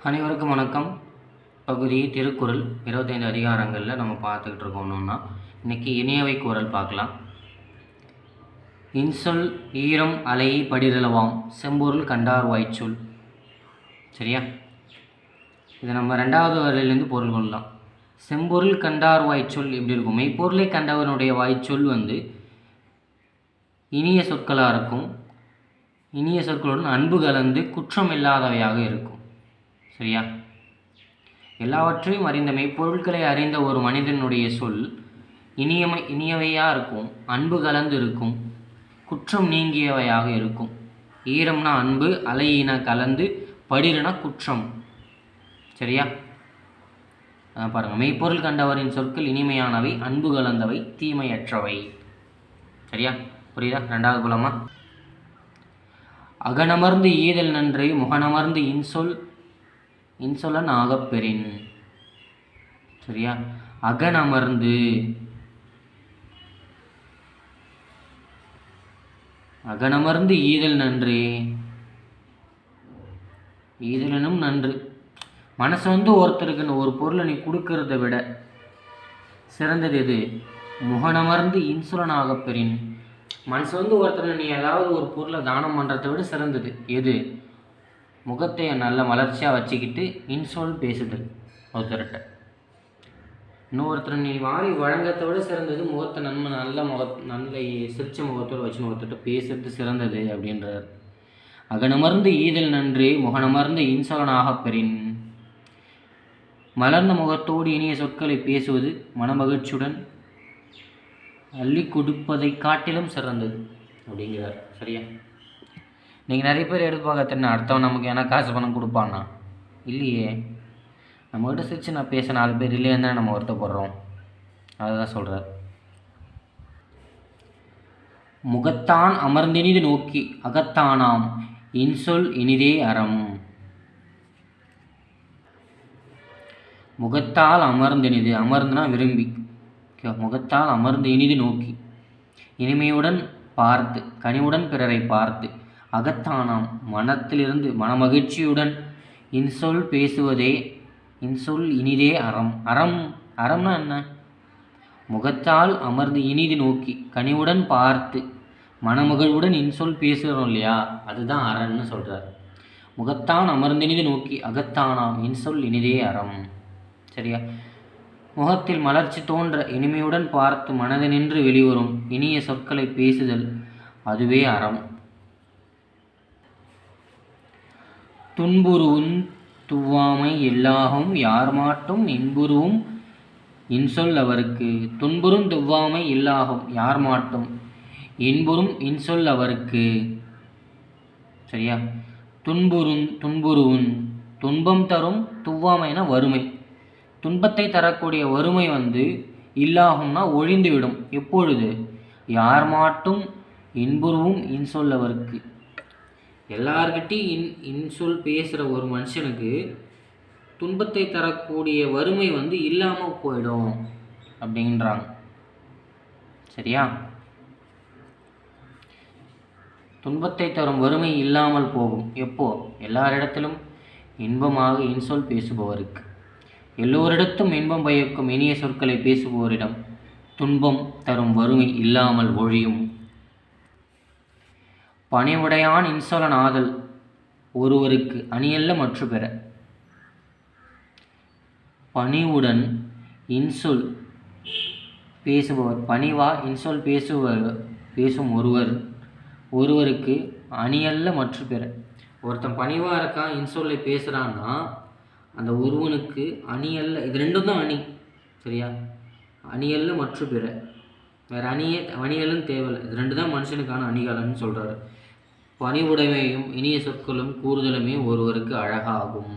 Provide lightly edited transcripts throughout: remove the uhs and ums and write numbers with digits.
அனைவருக்கும் வணக்கம். பகுதி திருக்குறள் 25 அதிகாரங்களில் நம்ம பார்த்துக்கிட்டு இருக்கோம்னா இன்றைக்கி இனியவை குறள் பார்க்கலாம். இன்சொல் ஈரம் அலை படிரளவாம் செம்பொருள் கண்டார் வாய்ச்சொல். சரியா? இதை நம்ம 2வது வரையிலேருந்து பொருள் கொள்ளலாம். செம்பொருள் கண்டார் வாய்ச்சொல் எப்படி இருக்கும்? மெய்ப்பொருளை கண்டவனுடைய வாய்ச்சொல் இனிய சொற்களாக இருக்கும். இனிய சொற்களுடன் அன்பு கலந்து குற்றம் இல்லாதவையாக இருக்கும். சரியா? எல்லாவற்றையும் அறிந்த மெய்ப்பொருட்களை அறிந்த ஒரு மனிதனுடைய சொல் இனியவையாக இருக்கும், அன்பு கலந்து இருக்கும், குற்றம் நீங்கியவையாக இருக்கும். ஈரம்னா அன்பு, அலையின கலந்து, படிரனா குற்றம். சரியா? பாருங்கள், மெய்ப்பொருள் கண்டவரின் சொற்கள் இனிமையானவை, அன்பு கலந்தவை, தீமையற்றவை. சரியா? புரியுதா? 2வது போலாமா? அகனமர்ந்து ஈதல் நன்று முகனமர்ந்து இன்சொலன் ஆகப்பெறின். சரியா? அகனமர்ந்து ஈதல் நன்று. ஈதலனும் நன்று. மனசு ஒருத்தருக்கு ஒரு பொருளை நீ கொடுக்கறத விட சிறந்தது எது? முகனமர்ந்து இன்சொலன் ஆகப்பெறின். மனசு ஒருத்தர் நீ ஏதாவது ஒரு பொருளை தானம் பண்ணுறதை விட சிறந்தது எது? முகத்தை நல்ல மலர்ச்சியாக வச்சுக்கிட்டு இன்சொல் பேசுதல் ஒருத்தர்கிட்ட. இன்னொருத்தர் நீ வாரி வழங்கத்தை விட சிறந்தது முகத்தை நல்ல சிரிச்ச முகத்தோடு வச்சு ஒருத்தர்கிட்ட பேசுறது சிறந்தது அப்படின்றார். அகனமர்ந்து ஈதல் நன்று முகனமர்ந்து இன்சொலனாக பெறின். மலர்ந்த முகத்தோடு இனிய சொற்களை பேசுவது மனமகிழ்ச்சியுடன் அள்ளி கொடுப்பதை காட்டிலும் சிறந்தது அப்படிங்கிறார். சரியா? நீங்கள் நிறைய பேர் எதிர்பார்க்க அடுத்தவன் நமக்கு ஏன்னா காசு பணம் கொடுப்பான்னா இல்லையே. நம்மகிட்ட சிரிச்சு நான் பேச 4 பேர் இல்லைன்னு தான் நம்ம வருத்தப்படுறோம். அதுதான் சொல்கிறார். முகத்தான் அமர்ந்தினிது நோக்கி அகத்தானாம் இன்சொல் இனிதே அறம். முகத்தால் அமர்ந்தினிது, அமர்ந்துனா விரும்பி, முகத்தால் அமர்ந்து இனிது நோக்கி, இனிமையுடன் பார்த்து, கனிவுடன் பிறரை பார்த்து, அகத்தானாம் மனத்திலிருந்து மனமகிழ்ச்சியுடன் இன்சொல் பேசுவதே இன்சொல் இனிதே அறம். அறம்னா என்ன? முகத்தால் அமர்ந்து இனிது நோக்கி கனிவுடன் பார்த்து மனமகிழ்வுடன் இன்சொல் பேசுகிறோம் இல்லையா, அதுதான் அறன்னு சொல்கிறார். முகத்தான் அமர்ந்து இனிது நோக்கி அகத்தானாம் இன்சொல் இனிதே அறம். சரியா? முகத்தில் மலர்ச்சி தோன்ற இனிமையுடன் பார்த்து மனதினின்று வெளிவரும் இனிய சொற்களை பேசுதல், அதுவே அறம். துன்புறுவும் துவாமை எல்லாகும் யார்மாட்டும் இன்புறுவும் இன்சொல் அவருக்கு. துன்புறும் துவாமை இல்லாகும் யார்மாட்டும் இன்புறும் இன்சொல் அவருக்கு. சரியா? துன்புறுவும் துன்பம் தரும், துவாமைனா வறுமை, துன்பத்தை தரக்கூடிய வறுமை இல்லாகும்னா ஒழிந்துவிடும். எப்பொழுது? யார்மாட்டும் இன்புறுவும் இன்சொல் அவருக்கு. எல்லார்கிட்டையும் இன்சொல் பேசுகிற ஒரு மனுஷனுக்கு துன்பத்தை தரக்கூடிய வறுமை இல்லாமல் போயிடும் அப்படின்றாங்க. சரியா? துன்பத்தை தரும் வறுமை இல்லாமல் போகும் எப்போ? எல்லாரிடத்திலும் இன்பமாக இன்சொல் பேசுபவருக்கு. எல்லோரிடத்தும் இன்பம் பயக்கும் இனிய சொற்களை பேசுபவரிடம் துன்பம் தரும் வறுமை இல்லாமல் ஒழியும். பணிவுடையான் இன்சொலன் ஆதல் ஒருவருக்கு அணியல்ல மற்ற பெற. பணிவுடன் இன்சொல் பேசுபவர், பணிவா இன்சொல் பேசும் ஒருவருக்கு அணியல்ல மற்ற பெற. ஒருத்தன் பணிவாக இருக்கான், இன்சொல்லை பேசுகிறான்னா அந்த ஒருவனுக்கு அணியல்ல, இது 2 தான் அணி. சரியா? அணியல்ல மற்ற பெற, வேறு அணியல்னு தேவையில்லை. இது 2 தான் மனுஷனுக்கான அணிகலன்னு சொல்கிறாரு. பணிவுடைமையும் இனிய சொற்களும் கூறுதலுமே ஒருவருக்கு அழகாகும்.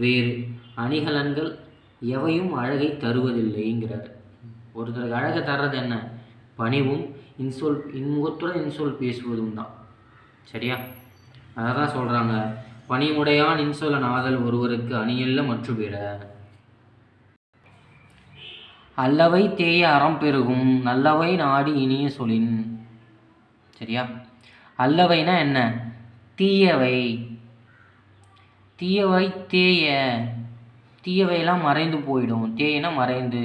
வேறு அணிகலன்கள் எவையும் அழகை தருவதில்லைங்கிறார். ஒருத்தருக்கு அழகை தர்றது என்ன? பணிவும் இன்முகத்துடன் இன்சொல் பேசுவதும் தான். சரியா? அதை தான் சொல்கிறாங்க. பணிவுடையான் இன்சொலன் ஆதல் ஒருவருக்கு அணியல்ல மற்ற பிற. அல்லவை தேய அறம் பெருகும் நல்லவை நாடி இனிய சொலின். சரியா? அல்லவைனா என்ன? தீயவை. தீயவை தேய, தீயவையெல்லாம் மறைந்து போயிடும். தேயனா மறைந்து.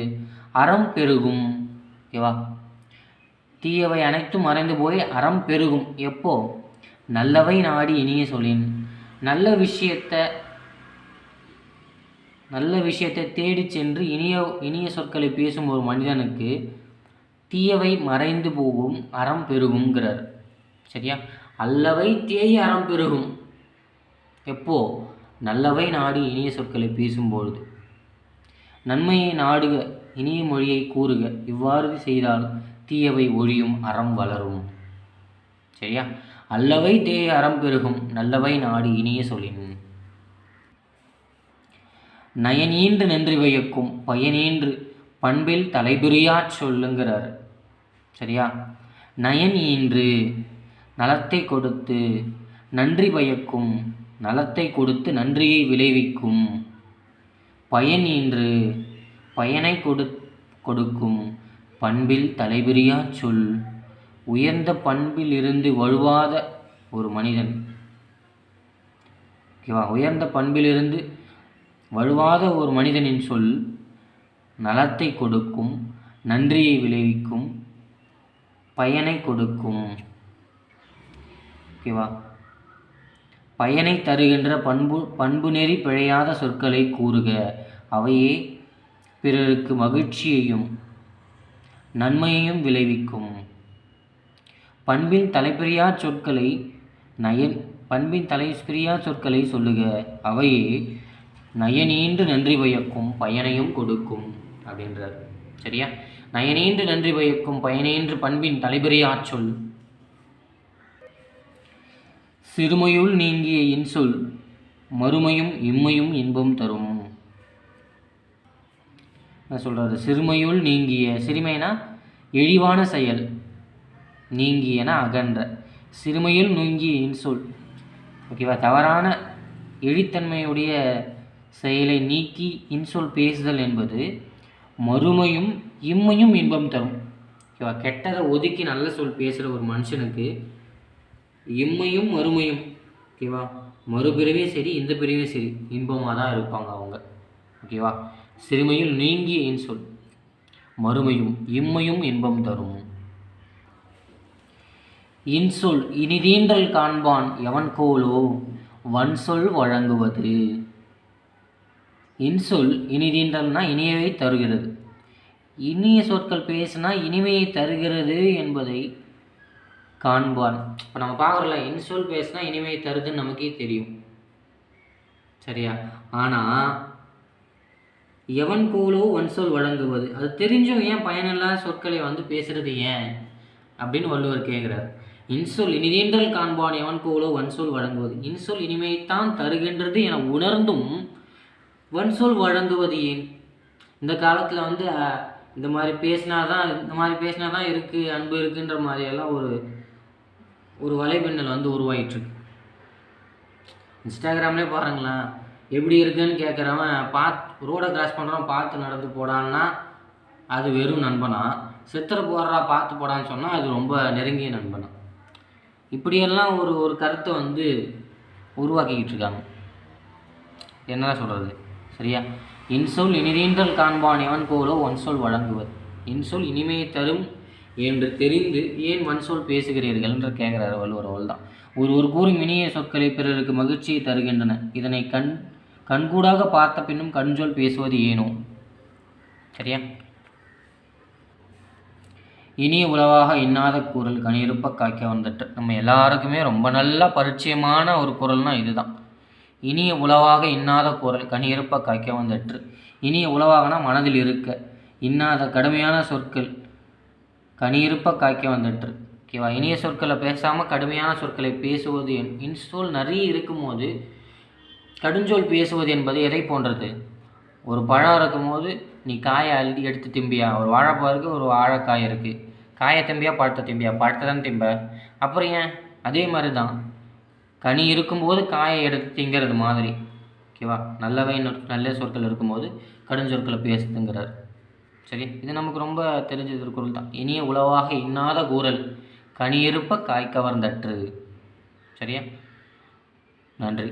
அறம் பெருகும். ஓகேவா? தீயவை அனைத்தும் மறைந்து போய் அறம் பெருகும். எப்போ? நல்லவை நாடி இனிய சொல்லின். நல்ல விஷயத்தை தேடி சென்று இனிய சொற்களை பேசும் ஒரு மனிதனுக்கு தீயவை மறைந்து போகும், அறம் பெருகுங்கிறார். சரியா? அல்லவை தேய அறம் பெருகும். எப்போ? நல்லவை நாடி இனிய சொற்களை பேசும்பொழுது. நன்மையை நாடுக, இனிய மொழியை கூறுக. இவ்வாறு செய்தால் தீயவை ஒழியும், அறம் வளரும். சரியா? அல்லவை தேய அறம் பெருகும், நல்லவை நாடி இனிய சொல்லின். நயனீன்று நன்றி பயக்கும், பயனீன்று பண்பில் தலைபுரியா சொல்லுங்கிறார். சரியா? நயன் ஈன்று நலத்தை கொடுத்து, நன்றி பயக்கும் நலத்தை கொடுத்து நன்றியை விளைவிக்கும். பயன் ஈன்று பயனை கொடுக்கும், பண்பில் தலைபுரியா சொல். உயர்ந்த பண்பில் இருந்து வழுவாத ஒரு மனிதன். ஓகேவா? உயர்ந்த பண்பிலிருந்து வழுவாத ஒரு மனிதனின் சொல் நலத்தை கொடுக்கும், நன்றியை விளைவிக்கும், பயனை கொடுக்கும். ஓகேவா? பயனை தருகின்ற பண்பு நெறி பிழையாத சொற்களை கூறுக. அவையே பிறருக்கு மகிழ்ச்சியையும் நன்மையையும் விளைவிக்கும். பண்பின் தலைப்பிரியா சொற்களை சொல்லுக. அவையே நயனீன்று நன்றி பயக்கும், பயனையும் கொடுக்கும் அப்படின்றார். சரியா? நயனீன்று நன்றி பயக்கும், பயனீன்று பண்பின் தலைபிரியா சொல். சிறுமையுள் நீங்கிய இன்சொல் மறுமையும் இம்மையும் இன்பம் தரும். என்ன சொல்றாரு? சிறுமையுள் நீங்கிய, சிறுமைனா இழிவான செயல், நீங்கியன அகன்ற. சிறுமையுள் நீங்கிய இன்சொல். ஓகேவா? தவறான எழித்தன்மையுடைய செயலை நீக்கி இன்சொல் பேசுதல் என்பது மறுமையும் இம்மையும் இன்பம் தரும். ஓகேவா? கெட்டதை ஒதுக்கி நல்ல சொல் பேசுகிற ஒரு மனுஷனுக்கு இம்மையும் மறுமையும், ஓகேவா, மறுபிறவே சரி இந்த பிறவே சரி இன்பமாக தான் இருப்பாங்க அவங்க. ஓகேவா? சிறுமையில் நீங்கிய இன்சொல் மறுமையும் இம்மையும் இன்பம் தரும். இன்சொல் இனிதீன்றல் காண்பான் எவன் கோலோ வன்சொல் வழங்குவது. இன்சொல் இனிதீன்றல்னா இனியவை தருகிறது. இனிய சொற்கள் பேசினா இனிமையை தருகிறது என்பதை காண்பான். இப்போ நம்ம பார்க்குறோம்ல, இன்சொல் பேசினா இனிமையை தருதுன்னு நமக்கே தெரியும். சரியா? ஆனால் எவன் கோலோ வன்சொல் வழங்குவது, அது தெரிஞ்சும் ஏன் பயனில்லாத சொற்களை பேசுறது ஏன் அப்படின்னு வள்ளுவர் கேட்குறார். இன்சொல் இனிதீன்றல் காண்பான் எவன் கோலோ வன்சொல் வழங்குவது. இன்சொல் இனிமையைத்தான் தருகின்றது என உணர்ந்தும் வன்சொல் வழங்குவது ஏன்? இந்த காலத்தில் இந்த மாதிரி பேசினாதான் இருக்குது, அன்பு இருக்குன்ற மாதிரியெல்லாம் ஒரு வலைபின்னல் உருவாயிட்டுருக்கு. இன்ஸ்டாகிராம்லேயே பாருங்களேன், எப்படி இருக்குன்னு கேட்குறவன் ரோடை கிராஸ் பண்ணுறான் பார்த்து நடந்து போடான்னா அது வெறும் நண்பனா, சித்திர போடுறா பார்த்து போடான்னு சொன்னால் அது ரொம்ப நெருங்கிய நண்பனா. இப்படியெல்லாம் ஒரு கருத்தை உருவாக்கிக்கிட்டு இருக்காங்க. என்ன சொல்கிறது? சரியா? இன்சொல் இனிதீன்றல் காண்பான் எவன் கோலோ வன்சொல் வழங்குவது. இன்சொல் இனிமையை தரும் என்று தெரிந்து ஏன் வன்சொல் பேசுகிறீர்கள் என்று கேட்குறாரு வள்ளுவர். அவள்தான் ஒரு கூறும் இனிய சொற்களை பிறருக்கு மகிழ்ச்சியை தருகின்றன. இதனை கண்கூடாக பார்த்த பின்னும் கண்சொல் பேசுவது ஏனோ. சரியா? இனிய உளவாக இன்னாத குரல் கனியிருப்ப காய்க்க வந்துட்டு. நம்ம எல்லாருக்குமே ரொம்ப நல்லா பரிச்சயமான ஒரு குரல்னால் இதுதான். இனிய உளவாக இன்னாத குரல் கனியிருப்ப காய்க்க வந்துட்டு. இனிய உளவாகனா மனதில் இருக்க, இன்னாத கடுமையான சொற்கள் கனியிருப்ப காய்க்க வந்துட்டு. ஓகேவா? இனிய சொற்களை பேசாமல் கடுமையான சொற்களை பேசுவது, இன்சொல் நிறைய இருக்கும்போது கடுஞ்சொல் பேசுவது என்பது எதை போன்றது? ஒரு பழம் இருக்கும்போது நீ காயை அள்ளி எடுத்து திம்பியா? ஒரு வாழைப்பழம் இருக்குது, ஒரு வாழைக்காய் இருக்குது. காயை திம்பியா பழத்தை திம்பியா? பழத்தை தான் திம்ப. அப்புறம் ஏன்? அதே மாதிரி தான் கனி இருக்கும்போது காயை எடுத்து திங்கிறது மாதிரி. ஓகேவா? நல்ல சொற்கள் இருக்கும்போது கடுஞ்சொற்களை பேசுதுங்கிறார். சரி, இது நமக்கு ரொம்ப தெரிஞ்ச திருக்குறள் தான். இனிய உளவாக இன்னாத கூறல் கனியிருப்ப காய் கவர்ந்தற்று. சரியா? நன்றி.